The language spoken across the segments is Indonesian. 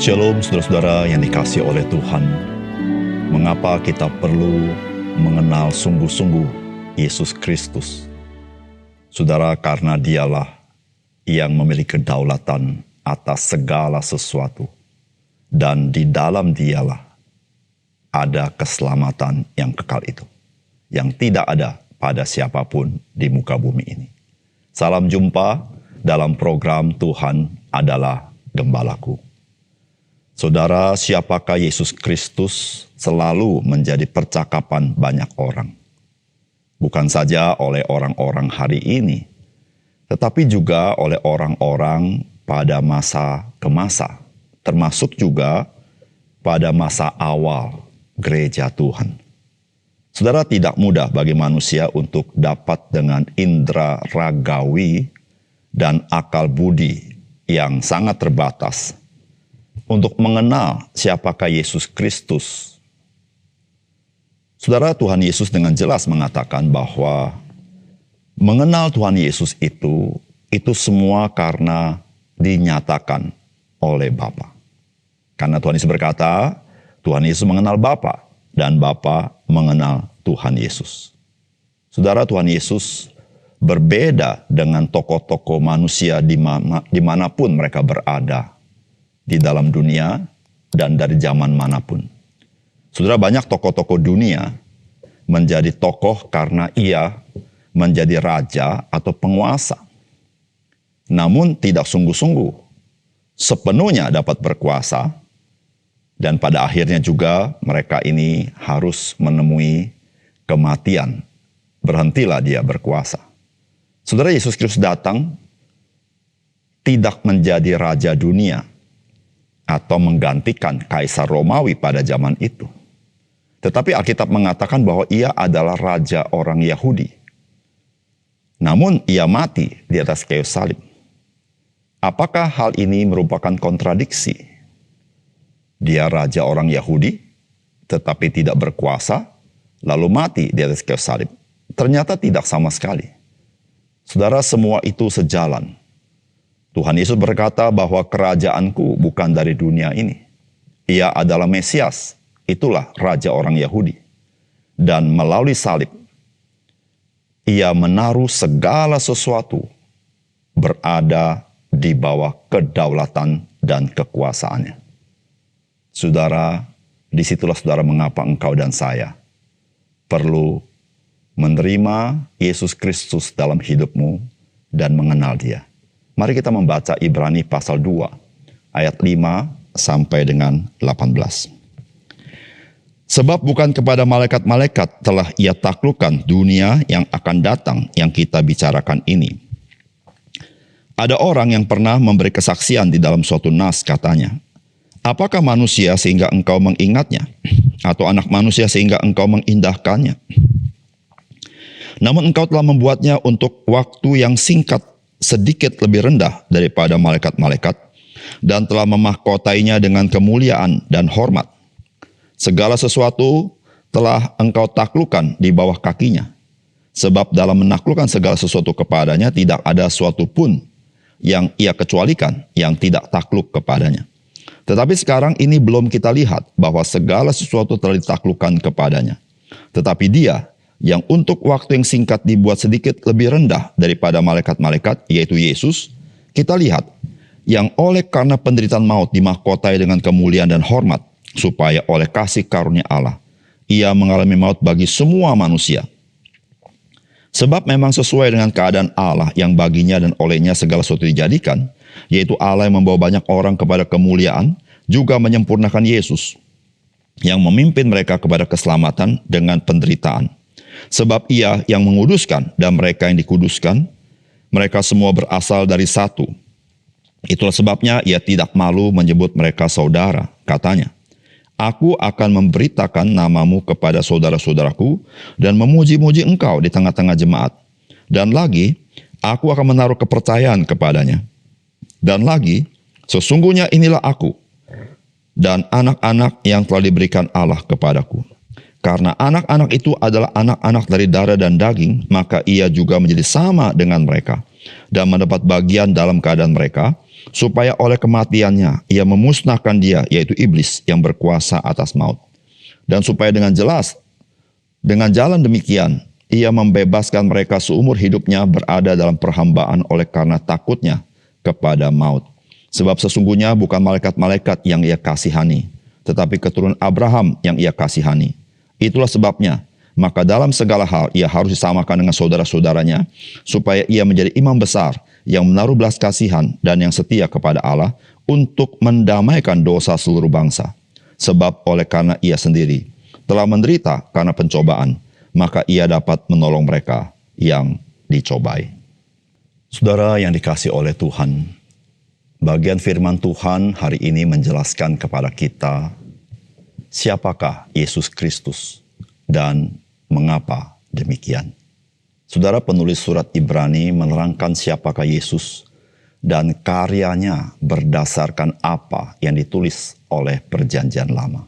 Shalom saudara-saudara yang dikasihi oleh Tuhan. Mengapa kita perlu mengenal sungguh-sungguh Yesus Kristus? Saudara, karena dialah yang memiliki kedaulatan atas segala sesuatu. Dan di dalam dialah ada keselamatan yang kekal itu. Yang tidak ada pada siapapun di muka bumi ini. Salam jumpa dalam program Tuhan adalah Gembalaku. Saudara, siapakah Yesus Kristus selalu menjadi percakapan banyak orang. Bukan saja oleh orang-orang hari ini, tetapi juga oleh orang-orang pada masa ke masa, termasuk juga pada masa awal gereja Tuhan. Saudara, tidak mudah bagi manusia untuk dapat dengan indera ragawi dan akal budi yang sangat terbatas untuk mengenal siapakah Yesus Kristus. Saudara, Tuhan Yesus dengan jelas mengatakan bahwa mengenal Tuhan Yesus itu semua karena dinyatakan oleh Bapa. Karena Tuhan Yesus berkata, Tuhan Yesus mengenal Bapa dan Bapa mengenal Tuhan Yesus. Saudara, Tuhan Yesus berbeda dengan tokoh-tokoh manusia dimanapun mereka berada di dalam dunia dan dari zaman manapun. Saudara, banyak tokoh-tokoh dunia menjadi tokoh karena ia menjadi raja atau penguasa. Namun tidak sungguh-sungguh sepenuhnya dapat berkuasa, dan pada akhirnya juga mereka ini harus menemui kematian. Berhentilah dia berkuasa. Saudara, Yesus Kristus datang tidak menjadi raja dunia atau menggantikan Kaisar Romawi pada zaman itu. Tetapi Alkitab mengatakan bahwa ia adalah raja orang Yahudi. Namun ia mati di atas kayu salib. Apakah hal ini merupakan kontradiksi? Dia raja orang Yahudi, tetapi tidak berkuasa, lalu mati di atas kayu salib. Ternyata tidak sama sekali. Saudara, semua itu sejalan. Tuhan Yesus berkata bahwa kerajaanku bukan dari dunia ini. Ia adalah Mesias, itulah raja orang Yahudi. Dan melalui salib, ia menaruh segala sesuatu berada di bawah kedaulatan dan kekuasaannya. Saudara, disitulah saudara mengapa engkau dan saya perlu menerima Yesus Kristus dalam hidupmu dan mengenal dia. Mari kita membaca Ibrani pasal 2, ayat 5 sampai dengan 18. Sebab bukan kepada malaikat-malaikat telah ia taklukkan dunia yang akan datang yang kita bicarakan ini. Ada orang yang pernah memberi kesaksian di dalam suatu nas, katanya, apakah manusia sehingga engkau mengingatnya? Atau anak manusia sehingga engkau mengindahkannya? Namun engkau telah membuatnya untuk waktu yang singkat, sedikit lebih rendah daripada malaikat-malaikat, dan telah memahkotainya dengan kemuliaan dan hormat. Segala sesuatu telah engkau taklukkan di bawah kakinya. Sebab dalam menaklukkan segala sesuatu kepadanya, tidak ada sesuatu pun yang ia kecualikan yang tidak takluk kepadanya. Tetapi sekarang ini belum kita lihat bahwa segala sesuatu telah ditaklukkan kepadanya. Tetapi dia yang untuk waktu yang singkat dibuat sedikit lebih rendah daripada malaikat-malaikat, yaitu Yesus, kita lihat, yang oleh karena penderitaan maut dimahkotai dengan kemuliaan dan hormat, supaya oleh kasih karunia Allah, ia mengalami maut bagi semua manusia. Sebab memang sesuai dengan keadaan Allah yang baginya dan olehnya segala sesuatu dijadikan, yaitu Allah yang membawa banyak orang kepada kemuliaan, juga menyempurnakan Yesus, yang memimpin mereka kepada keselamatan dengan penderitaan. Sebab ia yang menguduskan dan mereka yang dikuduskan, mereka semua berasal dari satu. Itulah sebabnya ia tidak malu menyebut mereka saudara, katanya. Aku akan memberitakan namamu kepada saudara-saudaraku dan memuji-muji engkau di tengah-tengah jemaat. Dan lagi, aku akan menaruh kepercayaan kepadanya. Dan lagi, sesungguhnya inilah aku dan anak-anak yang telah diberikan Allah kepadaku. Karena anak-anak itu adalah anak-anak dari darah dan daging, maka ia juga menjadi sama dengan mereka dan mendapat bagian dalam keadaan mereka, supaya oleh kematiannya ia memusnahkan dia, yaitu iblis yang berkuasa atas maut. Dan supaya dengan jalan demikian, ia membebaskan mereka seumur hidupnya berada dalam perhambaan oleh karena takutnya kepada maut. Sebab sesungguhnya bukan malaikat-malaikat yang ia kasihani, tetapi keturunan Abraham yang ia kasihani. Itulah sebabnya, maka dalam segala hal ia harus disamakan dengan saudara-saudaranya, supaya ia menjadi imam besar yang menaruh belas kasihan dan yang setia kepada Allah untuk mendamaikan dosa seluruh bangsa. Sebab oleh karena ia sendiri telah menderita karena pencobaan, maka ia dapat menolong mereka yang dicobai. Saudara yang dikasihi oleh Tuhan, bagian firman Tuhan hari ini menjelaskan kepada kita siapakah Yesus Kristus dan mengapa demikian. Saudara, penulis surat Ibrani menerangkan siapakah Yesus dan karyanya berdasarkan apa yang ditulis oleh Perjanjian Lama.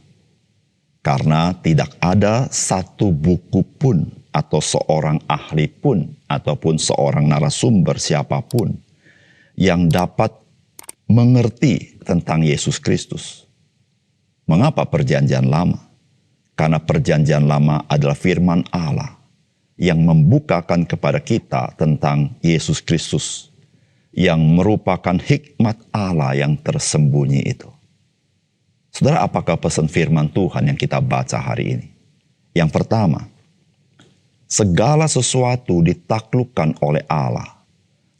Karena tidak ada satu buku pun atau seorang ahli pun ataupun seorang narasumber siapapun yang dapat mengerti tentang Yesus Kristus. Mengapa Perjanjian Lama? Karena Perjanjian Lama adalah firman Allah yang membukakan kepada kita tentang Yesus Kristus yang merupakan hikmat Allah yang tersembunyi itu. Saudara, apakah pesan firman Tuhan yang kita baca hari ini? Yang pertama, segala sesuatu ditaklukkan oleh Allah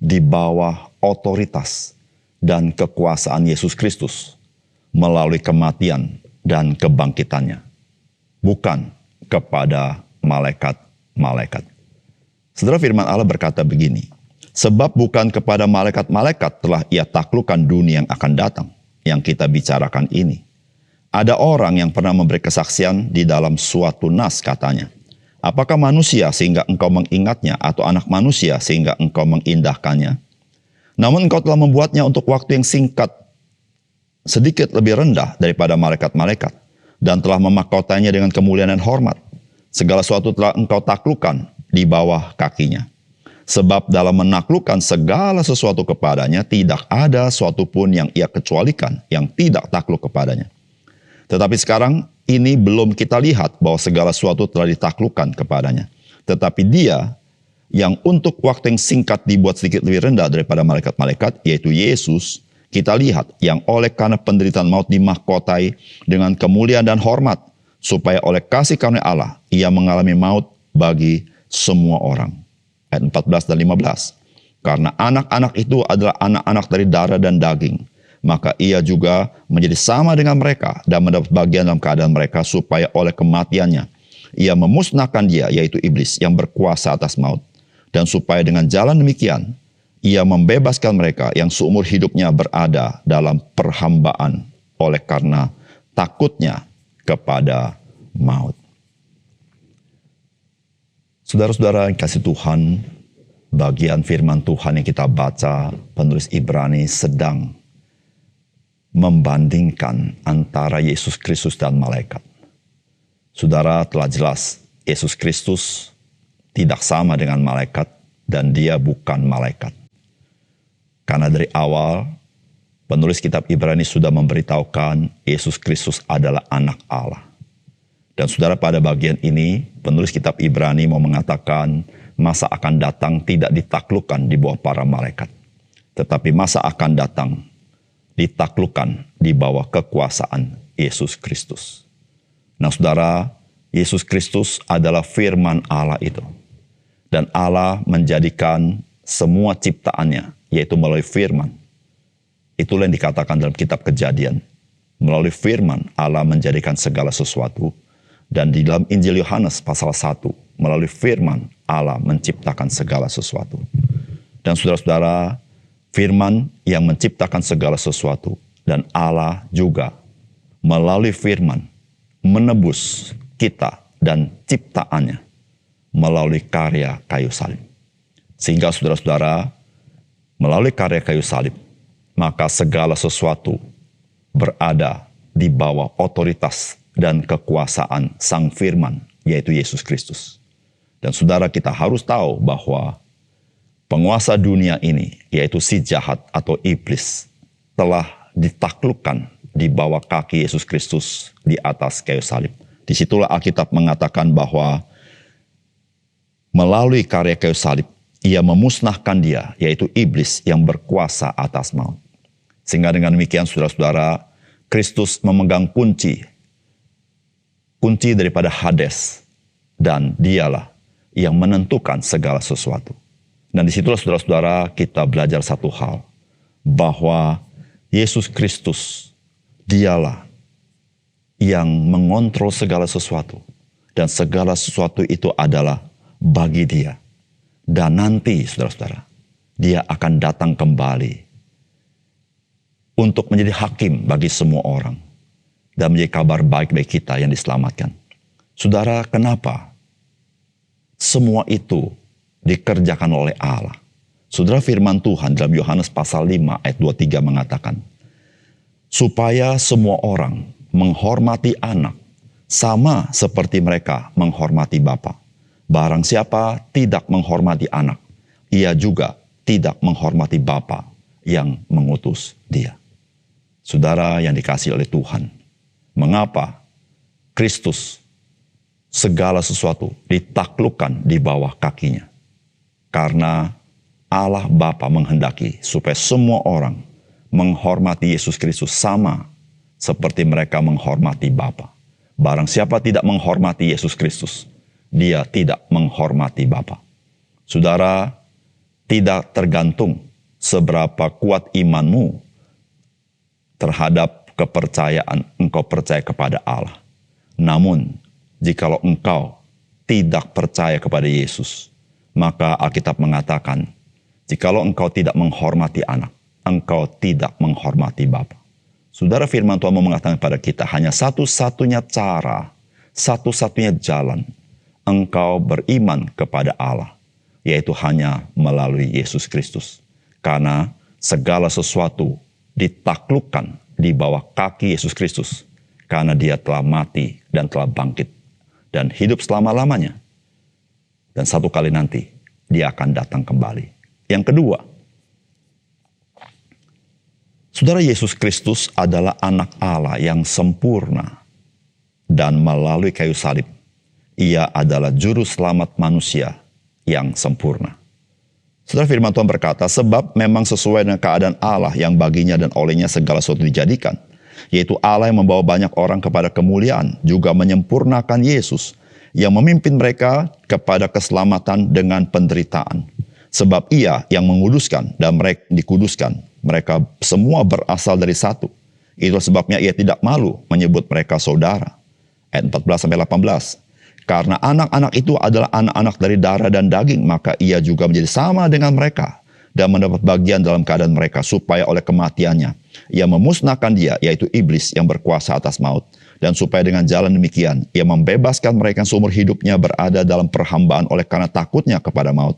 di bawah otoritas dan kekuasaan Yesus Kristus melalui kematian dan kebangkitannya, bukan kepada malaikat-malaikat. Saudara, firman Allah berkata begini, sebab bukan kepada malaikat-malaikat telah ia taklukkan dunia yang akan datang, yang kita bicarakan ini. Ada orang yang pernah memberi kesaksian di dalam suatu nas katanya, apakah manusia sehingga engkau mengingatnya atau anak manusia sehingga engkau mengindahkannya? Namun engkau telah membuatnya untuk waktu yang singkat, sedikit lebih rendah daripada malaikat-malaikat, dan telah memahkotanya dengan kemuliaan dan hormat. Segala sesuatu telah engkau taklukkan di bawah kakinya. Sebab dalam menaklukkan segala sesuatu kepadanya, tidak ada suatu pun yang ia kecualikan, yang tidak takluk kepadanya. Tetapi sekarang ini belum kita lihat bahwa segala sesuatu telah ditaklukkan kepadanya. Tetapi dia yang untuk waktu yang singkat dibuat sedikit lebih rendah daripada malaikat-malaikat, yaitu Yesus, kita lihat yang oleh karena penderitaan maut dimahkotai dengan kemuliaan dan hormat, supaya oleh kasih karunia Allah, ia mengalami maut bagi semua orang. Ayat 14 dan 15. Karena anak-anak itu adalah anak-anak dari darah dan daging, maka ia juga menjadi sama dengan mereka dan mendapat bagian dalam keadaan mereka, supaya oleh kematiannya ia memusnahkan dia, yaitu iblis yang berkuasa atas maut. Dan supaya dengan jalan demikian ia membebaskan mereka yang seumur hidupnya berada dalam perhambaan oleh karena takutnya kepada maut. Saudara-saudara yang kasih Tuhan, bagian firman Tuhan yang kita baca, penulis Ibrani sedang membandingkan antara Yesus Kristus dan malaikat. Saudara, telah jelas Yesus Kristus tidak sama dengan malaikat dan dia bukan malaikat. Karena dari awal penulis kitab Ibrani sudah memberitahukan Yesus Kristus adalah anak Allah. Dan saudara, pada bagian ini penulis kitab Ibrani mau mengatakan masa akan datang tidak ditaklukkan di bawah para malaikat. Tetapi masa akan datang ditaklukkan di bawah kekuasaan Yesus Kristus. Nah saudara, Yesus Kristus adalah firman Allah itu. Dan Allah menjadikan semua ciptaannya, yaitu melalui firman. Itulah yang dikatakan dalam kitab Kejadian. Melalui firman Allah menjadikan segala sesuatu. Dan di dalam Injil Yohanes pasal 1, melalui firman Allah menciptakan segala sesuatu. Dan saudara-saudara, firman yang menciptakan segala sesuatu, dan Allah juga melalui firman menebus kita dan ciptaannya melalui karya kayu salib. Sehingga saudara-saudara, melalui karya kayu salib, maka segala sesuatu berada di bawah otoritas dan kekuasaan Sang Firman, yaitu Yesus Kristus. Dan saudara, kita harus tahu bahwa penguasa dunia ini, yaitu si jahat atau iblis, telah ditaklukkan di bawah kaki Yesus Kristus di atas kayu salib. Disitulah Alkitab mengatakan bahwa melalui karya kayu salib, ia memusnahkan dia, yaitu iblis yang berkuasa atas maut. Sehingga dengan demikian saudara-saudara, Kristus memegang kunci daripada Hades, dan dialah yang menentukan segala sesuatu. Dan disitulah saudara-saudara kita belajar satu hal, bahwa Yesus Kristus dialah yang mengontrol segala sesuatu, dan segala sesuatu itu adalah bagi dia. Dan nanti saudara-saudara, dia akan datang kembali untuk menjadi hakim bagi semua orang dan menjadi kabar baik bagi kita yang diselamatkan. Saudara, kenapa semua itu dikerjakan oleh Allah? Saudara, firman Tuhan dalam Yohanes pasal 5 ayat 23 mengatakan, supaya semua orang menghormati anak sama seperti mereka menghormati Bapa. Barang siapa tidak menghormati anak, ia juga tidak menghormati Bapa yang mengutus dia. Saudara yang dikasihi oleh Tuhan, mengapa Kristus segala sesuatu ditaklukkan di bawah kakinya? Karena Allah Bapa menghendaki supaya semua orang menghormati Yesus Kristus sama seperti mereka menghormati Bapa. Barang siapa tidak menghormati Yesus Kristus, dia tidak menghormati Bapa. Saudara, tidak tergantung seberapa kuat imanmu terhadap kepercayaan engkau percaya kepada Allah. Namun, jikalau engkau tidak percaya kepada Yesus, maka Alkitab mengatakan, jikalau engkau tidak menghormati anak, engkau tidak menghormati Bapa. Saudara, firman Tuhan mengatakan kepada kita, hanya satu-satunya cara, satu-satunya jalan engkau beriman kepada Allah, yaitu hanya melalui Yesus Kristus. Karena segala sesuatu ditaklukkan di bawah kaki Yesus Kristus, karena dia telah mati dan telah bangkit dan hidup selama-lamanya. Dan satu kali nanti dia akan datang kembali. Yang kedua, saudara, Yesus Kristus adalah anak Allah yang sempurna, dan melalui kayu salib, ia adalah juru selamat manusia yang sempurna. Saudara, firman Tuhan berkata, sebab memang sesuai dengan keadaan Allah yang baginya dan olehnya segala sesuatu dijadikan, yaitu Allah yang membawa banyak orang kepada kemuliaan, juga menyempurnakan Yesus, yang memimpin mereka kepada keselamatan dengan penderitaan. Sebab ia yang menguduskan dan mereka dikuduskan, mereka semua berasal dari satu. Itulah sebabnya ia tidak malu menyebut mereka saudara. Ayat 14-18. Karena anak-anak itu adalah anak-anak dari darah dan daging, maka ia juga menjadi sama dengan mereka dan mendapat bagian dalam keadaan mereka, supaya oleh kematiannya ia memusnahkan dia, yaitu iblis yang berkuasa atas maut, dan supaya dengan jalan demikian ia membebaskan mereka yang seumur hidupnya berada dalam perhambaan oleh karena takutnya kepada maut.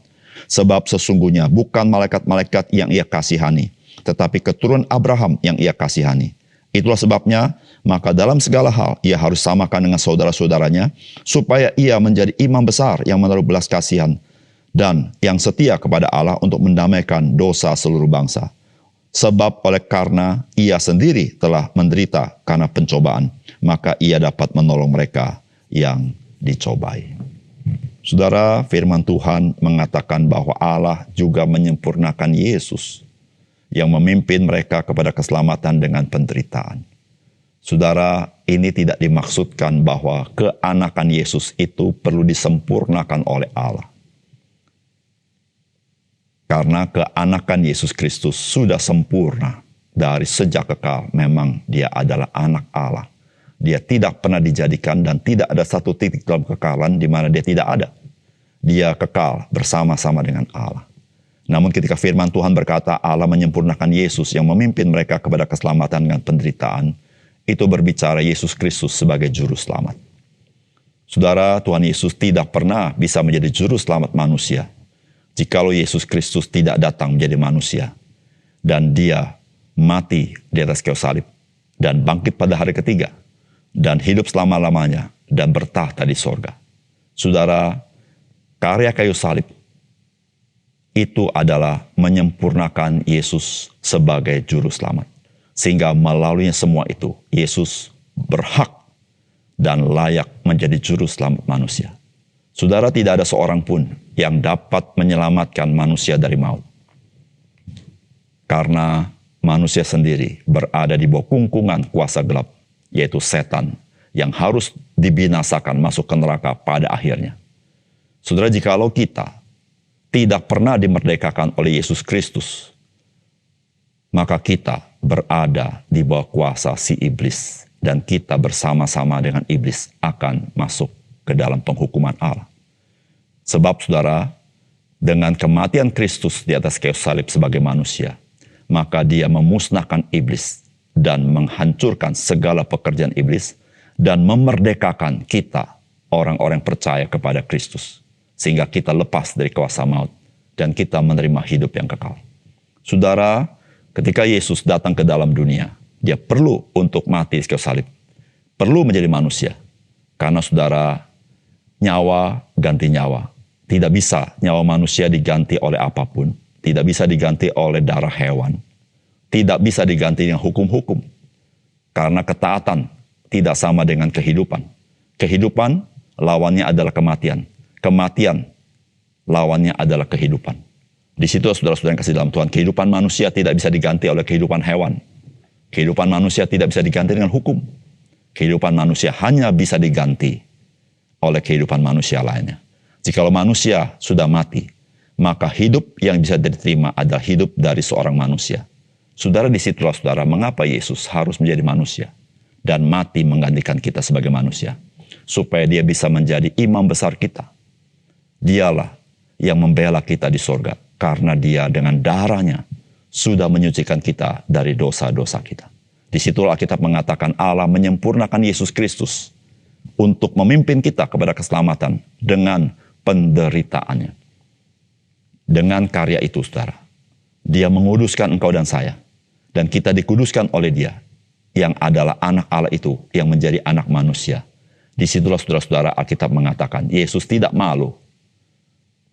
Sebab sesungguhnya bukan malaikat-malaikat yang ia kasihani, tetapi keturunan Abraham yang ia kasihani. Itulah sebabnya, maka dalam segala hal ia harus samakan dengan saudara-saudaranya, supaya ia menjadi imam besar yang menaruh belas kasihan, dan yang setia kepada Allah untuk mendamaikan dosa seluruh bangsa. Sebab oleh karena ia sendiri telah menderita karena pencobaan, maka ia dapat menolong mereka yang dicobai. Saudara, firman Tuhan mengatakan bahwa Allah juga menyempurnakan Yesus, yang memimpin mereka kepada keselamatan dengan penderitaan. Saudara, ini tidak dimaksudkan bahwa keanakan Yesus itu perlu disempurnakan oleh Allah. Karena keanakan Yesus Kristus sudah sempurna dari sejak kekal. Memang dia adalah anak Allah. Dia tidak pernah dijadikan dan tidak ada satu titik dalam kekalan di mana dia tidak ada. Dia kekal bersama-sama dengan Allah. Namun ketika firman Tuhan berkata Allah menyempurnakan Yesus yang memimpin mereka kepada keselamatan dengan penderitaan, itu berbicara Yesus Kristus sebagai juru selamat. Saudara, Tuhan Yesus tidak pernah bisa menjadi juru selamat manusia jikalau Yesus Kristus tidak datang menjadi manusia dan dia mati di atas kayu salib dan bangkit pada hari ketiga dan hidup selama-lamanya dan bertahta di sorga. Saudara, karya kayu salib itu adalah menyempurnakan Yesus sebagai juru selamat. Sehingga melalui semua itu, Yesus berhak dan layak menjadi juru selamat manusia. Saudara, tidak ada seorang pun yang dapat menyelamatkan manusia dari maut. Karena manusia sendiri berada di bawah kungkungan kuasa gelap, yaitu setan, yang harus dibinasakan masuk ke neraka pada akhirnya. Saudara, jikalau kita tidak pernah dimerdekakan oleh Yesus Kristus, maka kita berada di bawah kuasa si iblis, dan kita bersama-sama dengan iblis akan masuk ke dalam penghukuman Allah. Sebab saudara, dengan kematian Kristus di atas kayu salib sebagai manusia, maka dia memusnahkan iblis dan menghancurkan segala pekerjaan iblis dan memerdekakan kita, orang-orang percaya kepada Kristus, sehingga kita lepas dari kuasa maut dan kita menerima hidup yang kekal. Saudara, ketika Yesus datang ke dalam dunia, dia perlu untuk mati di kayu salib, perlu menjadi manusia, karena saudara, nyawa ganti nyawa. Tidak bisa nyawa manusia diganti oleh apapun. Tidak bisa diganti oleh darah hewan. Tidak bisa diganti dengan hukum-hukum. Karena ketaatan tidak sama dengan kehidupan. Kehidupan lawannya adalah kematian. Kematian lawannya adalah kehidupan. Di situ saudara-saudara yang kasih dalam Tuhan, kehidupan manusia tidak bisa diganti oleh kehidupan hewan. Kehidupan manusia tidak bisa diganti dengan hukum. Kehidupan manusia hanya bisa diganti oleh kehidupan manusia lainnya. Jikalau manusia sudah mati, maka hidup yang bisa diterima adalah hidup dari seorang manusia. Saudara, disitulah saudara mengapa Yesus harus menjadi manusia dan mati menggantikan kita sebagai manusia, supaya dia bisa menjadi imam besar kita. Dialah yang membela kita di sorga, karena dia dengan darahnya sudah menyucikan kita dari dosa-dosa kita. Disitulah Alkitab mengatakan Allah menyempurnakan Yesus Kristus untuk memimpin kita kepada keselamatan dengan penderitaannya. Dengan karya itu, saudara, dia menguduskan engkau dan saya, dan kita dikuduskan oleh dia, yang adalah anak Allah itu, yang menjadi anak manusia. Disitulah saudara-saudara Alkitab mengatakan, Yesus tidak malu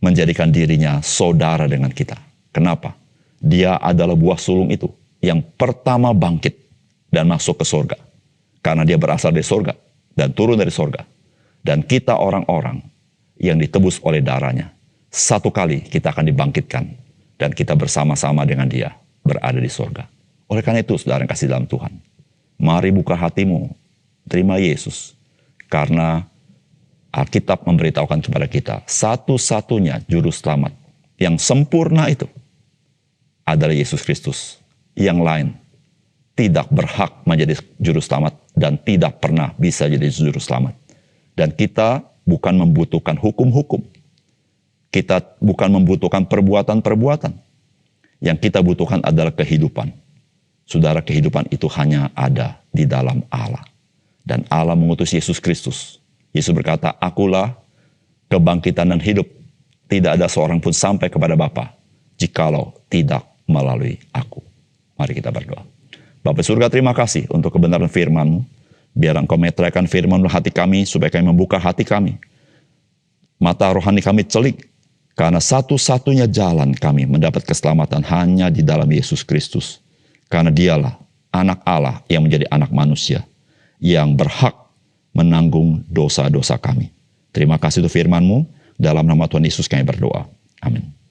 menjadikan dirinya saudara dengan kita. Kenapa? Dia adalah buah sulung itu, yang pertama bangkit dan masuk ke sorga. Karena dia berasal dari sorga, dan turun dari sorga. Dan kita orang-orang yang ditebus oleh darahnya, satu kali kita akan dibangkitkan, dan kita bersama-sama dengan dia berada di sorga. Oleh karena itu, saudara yang kasih dalam Tuhan, mari buka hatimu, terima Yesus, karena Alkitab memberitahukan kepada kita, satu-satunya juru selamat yang sempurna itu adalah Yesus Kristus. Yang lain tidak berhak menjadi juru selamat dan tidak pernah bisa jadi juru selamat. Dan kita bukan membutuhkan hukum-hukum. Kita bukan membutuhkan perbuatan-perbuatan. Yang kita butuhkan adalah kehidupan. Saudara, kehidupan itu hanya ada di dalam Allah. Dan Allah mengutus Yesus Kristus. Yesus berkata, akulah kebangkitan dan hidup. Tidak ada seorang pun sampai kepada Bapa jikalau tidak melalui aku. Mari kita berdoa. Bapa surga, terima kasih untuk kebenaran firman-Mu. Biar Engkau meteraikan firman-Mu hati kami, supaya kami membuka hati kami. Mata rohani kami celik, karena satu-satunya jalan kami mendapat keselamatan hanya di dalam Yesus Kristus. Karena dialah anak Allah yang menjadi anak manusia, yang berhak menanggung dosa-dosa kami. Terima kasih untuk firman-Mu, dalam nama Tuhan Yesus kami berdoa. Amin.